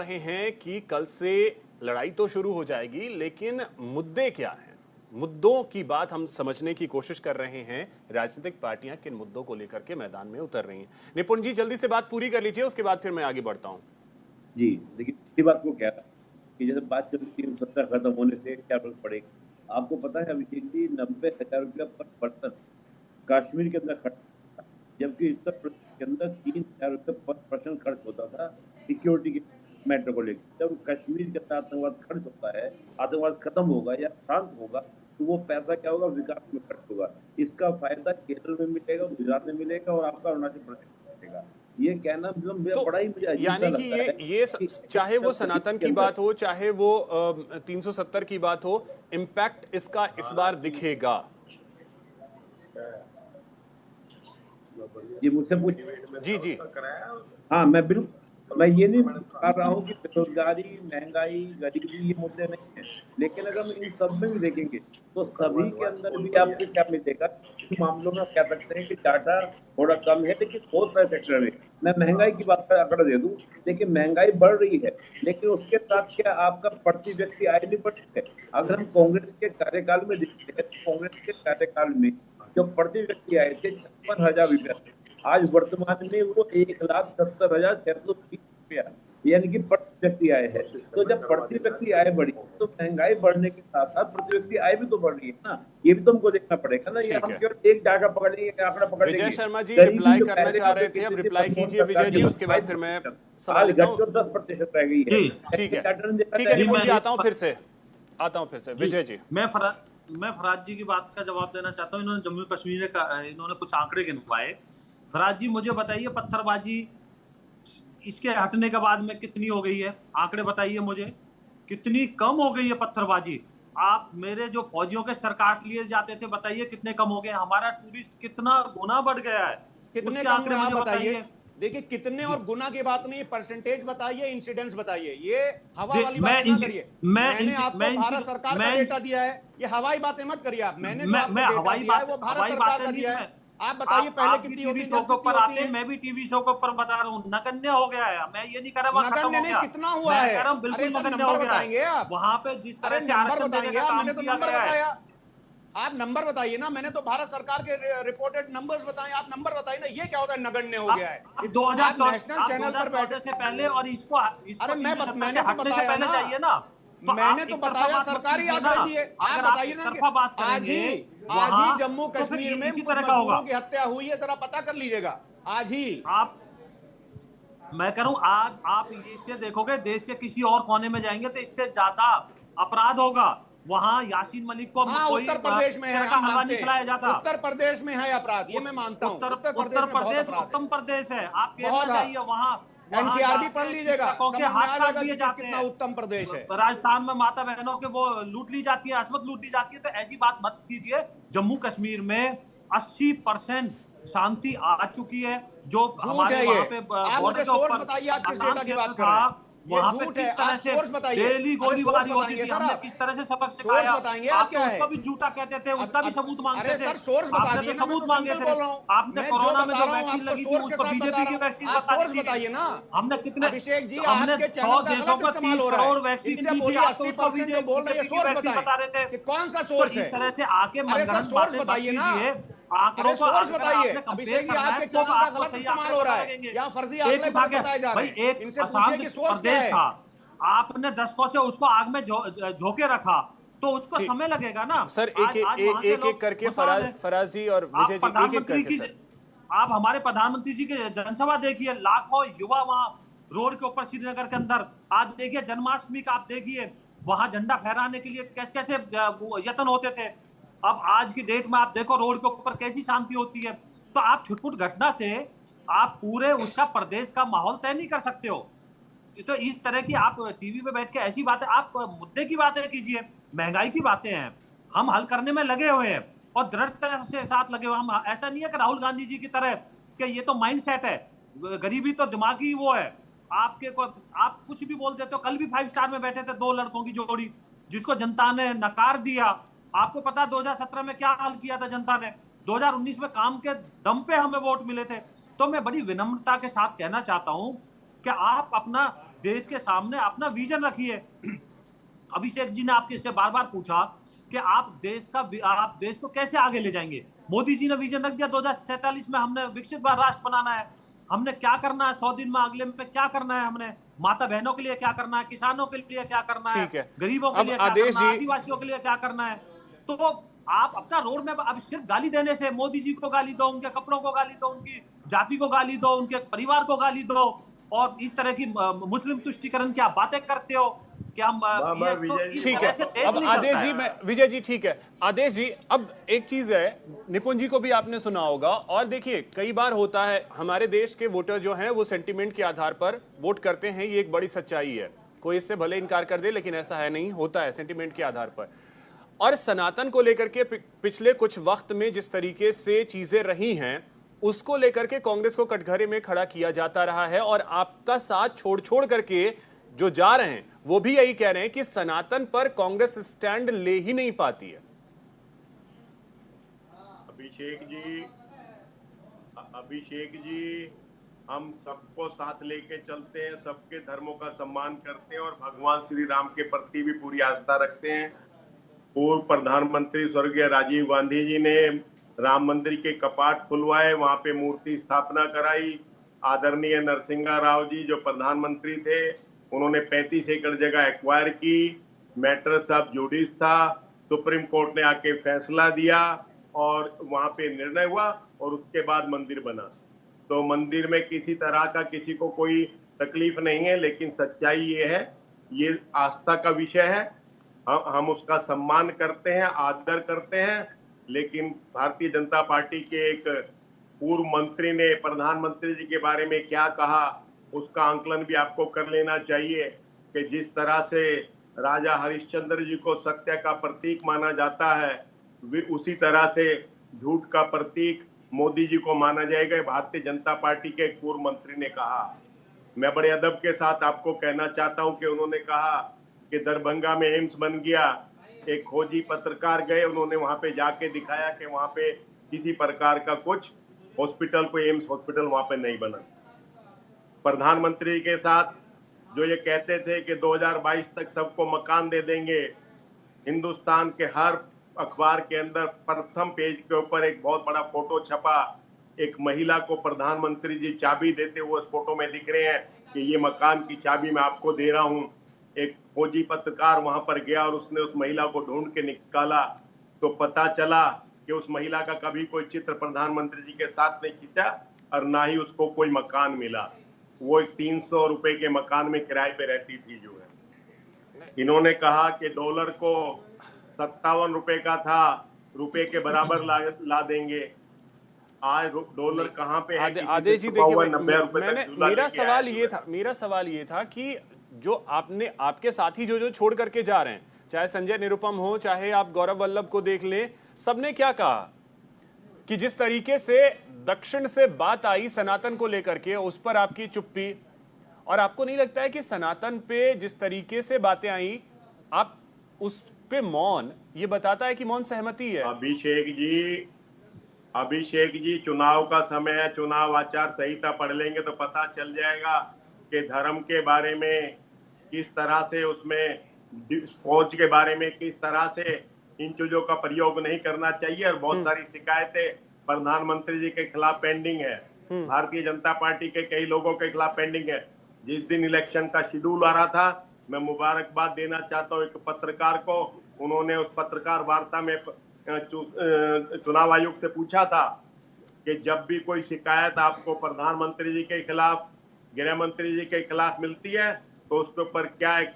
रहे हैं कि कल से लड़ाई तो शुरू हो जाएगी, लेकिन मुद्दे क्या हैं? मुद्दों की बात हम समझने की कोशिश कर रहे हैं। राजनीतिक पार्टियां किन मुद्दों को लेकर के मैदान में उतर रही हैं। निपुण जी, जल्दी से बात पूरी कर लीजिए, उसके बाद फिर मैं आगे बढ़ता हूं। जी देखिए, इसी बात को क्या कि जैसे बात चल रही है सत्ता खत्म होने से क्या फर्क पड़ेगा। आपको पता है अभिषेक जी, 90,000 रुपया पर पर्सन कश्मीर के अंदर खर्च होता था, जबकि उत्तर प्रदेश के अंदर 3,000 रुपये पर पर्सन खर्च होता था सिक्योरिटी के मैटर को लेकर। जब कश्मीर के अंदर आतंकवाद खर्च होता है, आतंकवाद खत्म होगा या शांत होगा, तो वो पैसा क्या होगा, विकास में खर्च होगा। इसका फायदा केरल में मिलेगा, गुजरात में मिलेगा और आपका अरुणाचल प्रदेश में मिलेगा। ये कहना मतलब तो बड़ा ही मुझे अजीब सा यानी कि लगता है ये कि चाहे वो सनातन की बात हो, चाहे वो 370 की बात हो, इम्पैक्ट इसका इस बार दिखेगा। जी मुझसे पूछ। जी जी। हाँ, मैं बिल्कुल, मैं ये नहीं कह रहा हूँ कि बेरोजगारी, महंगाई, गरीबी ये मुद्दे नहीं है, लेकिन अगर हम इन सब में भी देखेंगे तो सभी के अंदर भी आपको क्या मिलेगा। इन मामलों में कह सकते हैं कि डाटा थोड़ा कम है, लेकिन बहुत सारे सेक्टर में, मैं महंगाई की बात का आंकड़ा दे दूं, देखिए महंगाई बढ़ रही है, लेकिन उसके साथ क्या आपका प्रति व्यक्ति आय नहीं बढ़ रही है। अगर हम कांग्रेस के कार्यकाल में देखते हैं तो कांग्रेस के कार्यकाल में जो प्रति व्यक्ति आए थे 56,000 रुपया थे, आज वर्तमान में वो 1,70,620 रुपया, यानी कि प्रति व्यक्ति आय है। तो जब प्रति व्यक्ति आय बढ़ी तो महंगाई बढ़ने के साथ साथ प्रति व्यक्ति आय भी तो बढ़ रही है ना, ये भी तो हमको देखना पड़ेगा ना। ये हम केवल एक डाटा पकड़ लेंगे, आंकड़ा पकड़ लेंगे। विजय शर्मा जी रिप्लाई करना चाह रहे थे, अब रिप्लाई कीजिए विजय जी, उसके बाद फिर मैं आज घटकर 10% रह गई है। ठीक है ठीक है निपुण जी, आता हूं फिर से विजय जी। मैं फराज जी की बात का जवाब देना चाहता हूँ। इन्होंने जम्मू कश्मीर इन्होंने कुछ आंकड़े गिनवाए। फराज जी मुझे बताइए, पत्थरबाजी इसके हटने के बाद में कितनी हो गई है? आंकड़े बताइए मुझे, कितनी कम हो गई है पत्थरबाजी। आप मेरे जो फौजियों के सर काट लिए जाते थे, बताइए कितने कम हो गए। हमारा टूरिस्ट कितना गुना बढ़ गया है, कितने आंकड़े मुझे बताइए। देखिए कितने और गुना की बात नहीं, परसेंटेज बताइए, इंसिडेंस बताइए। ये हवा वाली बात ना करिए। मैंने आपको भारत सरकार का डेटा दिया है, ये हवाई बातें मत करिए आप। मैंने जो आपको डेटा दिया है वो भारत सरकार का दिया है। आप बताइए पहले कितनी होती शो के ऊपर आते हैं, मैं भी टीवी शो के ऊपर बता रहा हूँ, नगण्य हो गया है। मैं ये नहीं कह रहा नगण्य नहीं, कितना हुआ है? कह रहा हूँ बिल्कुल नगण्य हो गया है। आप वहां पे जिस तरह से नंबर बताएंगे आप, मैंने तो नंबर बताया। आप नंबर बताइए ना, मैंने तो भारत सरकार के रिपोर्टेड नंबर्स बताए, आप नंबर बताइए ना। ये क्या होता है नगण्य हो गया है? 2014 नेशनल चैनल पर बैठे से पहले और इसको अरे मैंने तो बताया ना, जाइए ना, तो मैंने तो बताया, सरकारी आंकड़े दिए। आप बताइए ना, आज ही जम्मू कश्मीर में मजदूरों की हत्या हुई है, जरा पता कर लीजिएगा आज ही। मैं कह रहा हूं, आज आप इससे देखोगे, देश के किसी और कोने में जाएंगे तो इससे ज्यादा अपराध होगा। वहां यासीन मलिक को उत्तर प्रदेश में है, हलवा नहीं खिलाया जाता। उत्तर प्रदेश में है अपराध, ये मैं मानता हूं। उत्तर प्रदेश उत्तम प्रदेश है। आप केरल जाइए, वहां एनसीआर भी पढ़ लीजिएगा, हाथ दिए जाते हैं। कितना उत्तम प्रदेश है। राजस्थान में माता बहनों के वो लूट ली जाती है, असमत लूट ली जाती है। तो ऐसी बात मत कीजिए। जम्मू कश्मीर में 80% शांति आ चुकी है। जो हमारे वहां पे बॉर्डर के ऊपर बताइए, आप किस डेटा की बात कर रहे हैं? वहां पे किस तरह से डेली गोलीबारी होती थी, हमने किस तरह से सबक सिखाया। आप तो उसको भी झूठा कहते थे, उसका भी सबूत मांगते थे। आपने तो सबूत मांगे थे। आपने कोरोना में जो वैक्सीन लगी थी उसको बीजेपी की वैक्सीन बताइए ना। हमने कितने, अभिषेक जी, हमने 100 देशों को 30 करोड़ वैक्सीन दी थी। आप तो उसको बीजेपी की वैक्सीन बता रहे थे। कौन सा सोर्स है? इस तरह से आके मनगढ़ंत बातें बताइए ना। आंकड़ों को बताइए अभिषेक जी, आपके चैनल का गलत इस्तेमाल हो रहा है या फर्जी आंकड़े बताए जा रहे हैं। इनसे पूछिए कि सोर्स क्या है। आपने दशकों से उसको आग में झोंके रखा, तो उसको समय लगेगा ना। सर एक करके फराज जी और विजय जी एक करके सर। आप हमारे प्रधानमंत्री जी की जनसभा देखिए, लाखों युवा वहां रोड के ऊपर श्रीनगर के अंदर। आज देखिए जन्माष्टमी का, आप देखिए वहां झंडा फहराने के लिए कैसे कैसे यत्न होते थे। अब आज की डेट में आप देखो रोड के ऊपर कैसी शांति होती है। तो आप छुटपुट घटना से आप पूरे उसका प्रदेश का माहौल तय नहीं कर सकते हो। तो इस तरह की आप टीवी पे बैठ के ऐसी बातें, आप मुद्दे की बातें कीजिए। महंगाई की बातें हैं, हम हल करने में लगे हुए हैं और दृढ़ता से साथ लगे हुए। हम ऐसा नहीं है कि राहुल गांधी जी की तरह कि ये तो माइंडसेट है, गरीबी तो दिमागी वो है आपके को, आप कुछ भी बोल देते हो। कल भी 5 स्टार में बैठे थे 2 लड़कों की जोड़ी, जिसको जनता ने नकार दिया। आपको पता 2017 में क्या हाल किया था जनता ने, 2019 में काम के दम पे हमें वोट मिले थे। तो मैं बड़ी विनम्रता के साथ कहना चाहता हूं कि आप अपना देश के सामने अपना विजन रखिए। अभिषेक जी ने आपके से बार बार पूछा कि आप देश को कैसे आगे ले जाएंगे। मोदी जी ने विजन रख दिया 2047 में हमने विकसित राष्ट्र बनाना है, हमने क्या करना है 100 दिन में, अगले में क्या करना है, हमने माता बहनों के लिए क्या करना है, किसानों के लिए क्या करना है, गरीबों के लिए क्या करना है, आदिवासियों के लिए क्या करना है। तो आप अपना रोड मैप, अब सिर्फ गाली देने से, मोदी जी को गाली दो, उनके कपड़ों को गाली दो, उनकी जाति को गाली दो, उनके परिवार को गाली दो, और इस तरह की मुस्लिम तुष्टिकरण की आप बातें करते हो कि हम ठीक है। अब आदेश जी, मैं विजय जी, ठीक है आदेश जी, अब एक चीज है, निपुण जी को भी आपने सुना होगा, और देखिए कई बार होता है हमारे देश के वोटर जो हैं वो सेंटिमेंट के आधार पर वोट करते हैं, ये एक बड़ी सच्चाई है, कोई इससे भले इनकार कर दे, लेकिन ऐसा है नहीं, होता है सेंटिमेंट के आधार पर। और सनातन को लेकर के पिछले कुछ वक्त में जिस तरीके से चीजें रही हैं, उसको लेकर के कांग्रेस को कटघरे में खड़ा किया जाता रहा है, और आपका साथ छोड़ करके जो जा रहे हैं वो भी यही कह रहे हैं कि सनातन पर कांग्रेस स्टैंड ले ही नहीं पाती है। अभिषेक जी, हम सबको साथ लेके चलते हैं, सबके धर्मों का सम्मान करते हैं और भगवान श्री राम के प्रति भी पूरी आस्था रखते हैं। पूर्व प्रधानमंत्री स्वर्गीय राजीव गांधी जी ने राम मंदिर के कपाट खुलवाए, वहां पे मूर्ति स्थापना कराई। आदरणीय नरसिंहा राव जी जो प्रधानमंत्री थे, उन्होंने 35 एकड़ जगह एक्वायर की, मैटर्स ऑफ जुडिस था, सुप्रीम कोर्ट ने आके फैसला दिया और वहां पे निर्णय हुआ, और उसके बाद मंदिर बना। तो मंदिर में किसी तरह का किसी को कोई तकलीफ नहीं है, लेकिन सच्चाई ये है, ये आस्था का विषय है, हम उसका सम्मान करते हैं, आदर करते हैं। लेकिन भारतीय जनता पार्टी के एक पूर्व मंत्री ने प्रधानमंत्री जी के बारे में क्या कहा, उसका आंकलन भी आपको कर लेना चाहिए कि जिस तरह से राजा हरिश्चंद्र जी को सत्य का प्रतीक माना जाता है, वे उसी तरह से झूठ का प्रतीक मोदी जी को माना जाएगा, भारतीय जनता पार्टी के एक पूर्व मंत्री ने कहा। मैं बड़े अदब के साथ आपको कहना चाहता हूं कि उन्होंने कहा कि दरभंगा में एम्स बन गया, एक खोजी पत्रकार गए, उन्होंने वहां पे जाके दिखाया कि वहां पे किसी प्रकार का कुछ हॉस्पिटल, कोई एम्स हॉस्पिटल वहां पे नहीं बना। प्रधानमंत्री के साथ जो ये कहते थे कि 2022 तक सबको मकान दे देंगे, हिंदुस्तान के हर अखबार के अंदर प्रथम पेज के ऊपर एक बहुत बड़ा फोटो छपा, एक महिला को प्रधानमंत्री जी चाबी देते हुए उस फोटो में दिख रहे हैं कि ये मकान की चाबी मैं आपको दे रहा हूं। एक फौजी पत्रकार वहां पर गया और उसने उस महिला को ढूंढ के निकाला, तो पता चला कि उस महिला का कभी कोई चित्र प्रधानमंत्री जी के साथ नहीं खींचा और ना ही उसको कोई मकान मिला। वो एक 300 रुपए के मकान में किराए पे रहती थी जो है। इन्होंने कहा कि डॉलर को 57 रुपए का था, रुपए के बराबर ला देंगे। आज डॉलर कहां पे है? आदेश जी देखिए, मेरा सवाल ये था कि जो आपके साथी जो छोड़ करके जा रहे हैं, चाहे संजय निरुपम हो, चाहे आप गौरव वल्लभ को देख लें, सबने क्या कहा कि जिस तरीके से दक्षिण से बात आई सनातन को लेकर के, उस पर आपकी चुप्पी, और आपको नहीं लगता है कि सनातन पे जिस तरीके से बातें आई, आप उस पे मौन, ये बताता है कि मौन सहमति है? अभिषेक जी, चुनाव का समय है, चुनाव आचार संहिता पढ़ लेंगे तो पता चल जाएगा कि धर्म के बारे में किस तरह से, उसमें फौज के बारे में किस तरह से इन चीजों का प्रयोग नहीं करना चाहिए। और बहुत सारी शिकायतें प्रधानमंत्री जी के खिलाफ पेंडिंग है, भारतीय जनता पार्टी के कई लोगों के खिलाफ पेंडिंग है। जिस दिन इलेक्शन का शेड्यूल आ रहा था, मैं मुबारकबाद देना चाहता हूँ एक पत्रकार को, उन्होंने उस पत्रकार वार्ता में चुनाव आयोग से पूछा था कि जब भी कोई शिकायत आपको प्रधानमंत्री जी के खिलाफ, गृह मंत्री जी के खिलाफ मिलती है तो उसके ऊपर क्या एक्शन